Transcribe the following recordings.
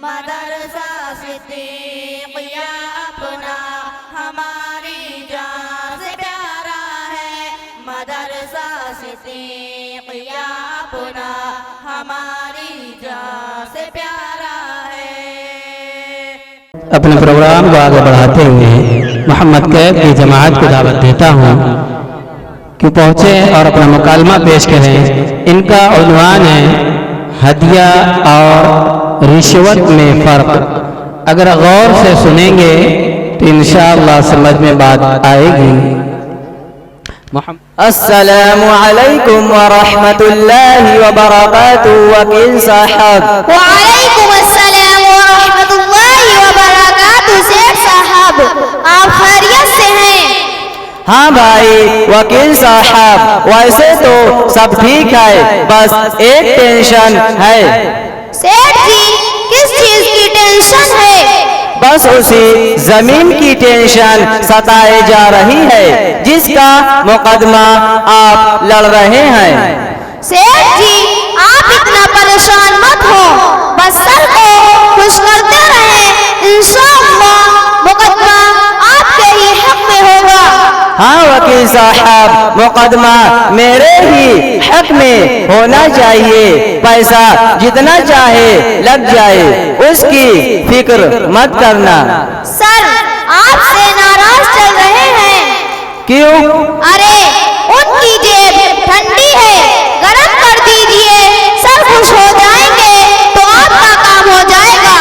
मदरसा सिद्दीक़िया अपना हमारी जान से प्यारा है। मदरसा सिद्दीक़िया अपना हमारी जान से प्यारा है। अपने प्रोग्राम को आगे बढ़ाते हुए मोहम्मद कैफ की जमात को दावत देता हूँ कि पहुँचे और अपना मुकालमा पेश करें। इनका उन्वान है हदिया और रिश्वत में फ़र्क। अगर गौर से सुनेंगे तो इंशाअल्लाह समझ में बात आएगी। अस्सलामु अलैकुम व रहमतुल्लाहि व बरकातुहू। वकील साहब। वालेकुम अस्सलाम व रहमतुल्लाहि व बरकातुहू। सेठ साहब, आप खैरियत से हैं? हाँ भाई वकील साहब, वैसे तो सब ठीक है, बस एक टेंशन है। सेठ जी, किस चीज की टेंशन है? बस उसी जमीन की टेंशन सताए जा रही है जिसका मुकदमा आप लड़ रहे हैं। सेठ जी, आप इतना परेशान मत हो, बस सर को खुश करते रहें। इंशाअल्लाह मुकदमा आपके ही हक में होगा। हाँ वकील साहब, मुकदमा मेरे ही हक में होना चाहिए। पैसा जितना चाहे लग जाए, उसकी फिक्र मत करना। सर, आपसे नाराज चल रहे हैं। क्यों? अरे, उनकी जेब ठंडी है, गरम कर दीजिए। सर खुश हो जाएंगे तो आपका काम हो जाएगा।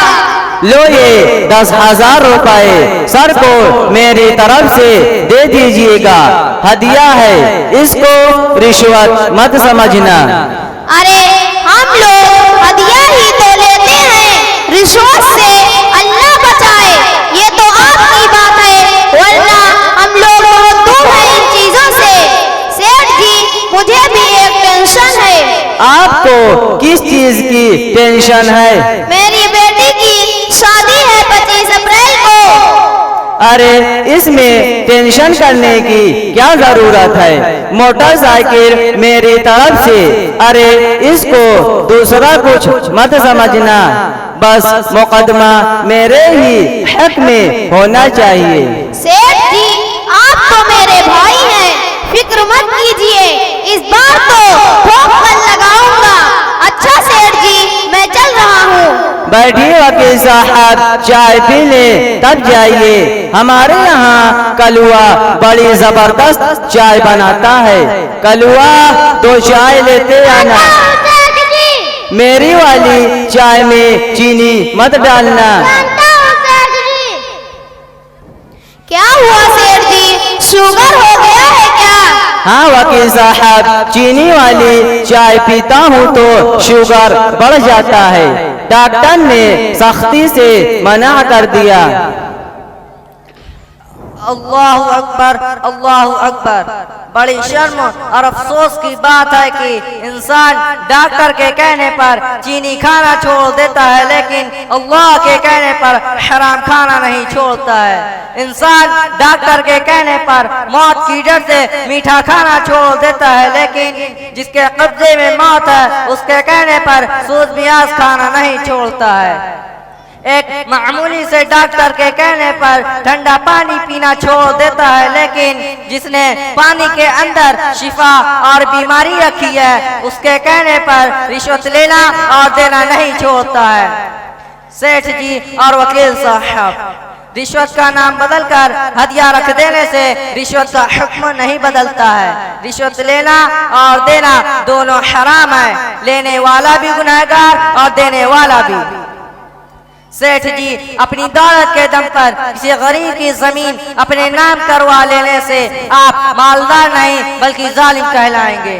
लो ये 10,000 रुपए सर को मेरी तरफ से दे दीजिएगा, हदिया है, इसको रिश्वत मत समझना। अरे, हम लोग हदिया ही तो लेते हैं, रिश्वत से अल्लाह बचाए। ये तो आपकी बात है, वरना हम लोग बहुत दूर हैं इन चीजों से। सेठ जी, मुझे भी एक टेंशन है। आपको किस चीज की टेंशन है? मेरी बेटी की शादी है 25 अप्रैल को। अरे, इसमें टेंशन करने की क्या जरूरत है? मोटरसाइकिल मेरी तरफ से। अरे, इसको दूसरा कुछ मत समझना, बस मुकदमा मेरे ही हक में होना चाहिए। सेठ जी, आप तो मेरे भाई हैं, फिक्र मत कीजिए। इस बार तो ठोक कर लगाऊंगा। अच्छा सेठ जी, मैं चल रहा हूँ। बैठिए वकील साहब, चाय पी ले तब जाइए। हमारे यहाँ कलुआ बड़ी जबरदस्त चाय बनाता है। कलुआ 2 चाय लेते आना। मेरी वाली चाय में चीनी मत डालना। क्या हुआ सेठ जी, शुगर हो गया है क्या? हाँ वकील साहब, चीनी वाली चाय पीता हूँ तो शुगर बढ़ जाता है। डॉक्टर ने सख्ती से मना कर दिया। अल्लाहु अकबर, अल्लाहु अकबर। बड़ी शर्म और अफसोस की बात है कि इंसान डॉक्टर के कहने पर चीनी खाना छोड़ देता है, लेकिन अल्लाह के कहने पर हराम खाना नहीं छोड़ता है। इंसान डॉक्टर के कहने पर मौत की डर से मीठा खाना छोड़ देता है, लेकिन जिसके कब्जे में मौत है उसके कहने पर सूद प्याज खाना नहीं छोड़ता है। एक मामूली से डॉक्टर के कहने पर ठंडा पानी पीना छोड़ देता है, लेकिन जिसने पानी के अंदर शिफा और बीमारी रखी है उसके कहने पर रिश्वत लेना और देना नहीं छोड़ता है। सेठ जी और वकील साहब, रिश्वत का नाम बदलकर हदिया रख देने से रिश्वत का हुक्म नहीं बदलता है। रिश्वत लेना और देना दोनों हराम है। लेने वाला भी गुनहगार और देने वाला भी। सेठ जी, अपनी दौलत के दम पर किसी गरीब की जमीन अपने नाम करवा लेने से आप मालदार नहीं बल्कि जालिम कहलाएंगे।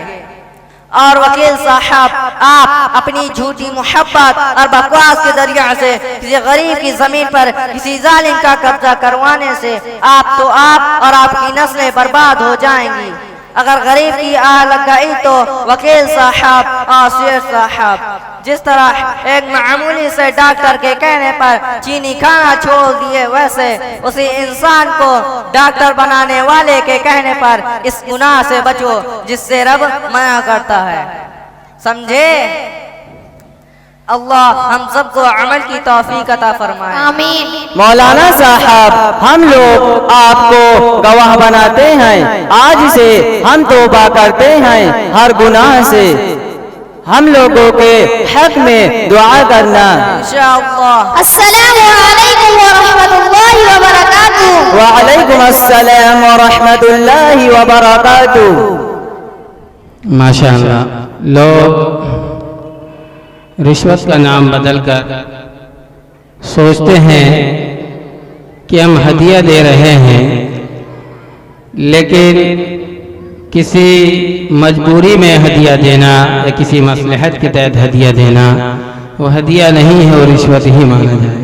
और वकील साहब, आप अपनी झूठी मोहब्बत और बकवास के जरिया से किसी गरीब की जमीन पर किसी जालिम का कब्जा करवाने से आप और आपकी नस्लें बर्बाद हो जाएंगी। अगर गरीब की आह लग गई तो वकील साहब और शेख साहब, जिस तरह एक मामूली से डॉक्टर के कहने पर चीनी खाना छोड़ दिए, वैसे उसी इंसान को डॉक्टर बनाने वाले के कहने पर इस गुनाह से बचो जिससे रब मना करता है। समझे? अल्लाह हम सबको अमल की तौफीक अता फरमाए। आमीन। मौलाना साहब, हम लोग आपको गवाह बनाते हैं, आज से हम तौबा करते हैं हर गुनाह से। हम लोगों के हक में दुआ करना। इंशाअल्लाह। अस्सलामु अलैकुम व रहमतुल्लाहि व बरकातुहू। वालेकुम अस्सलाम व रहमतुल्लाहि व बरकातुहू। माशाअल्लाह, लोग रिश्वत का नाम बदलकर सोचते हैं कि हम हदिया दे रहे हैं, लेकिन किसी मजबूरी में हदिया देना या किसी मसलहत के तहत हदिया देना वो हदिया नहीं है, वो रिश्वत ही माना जाए।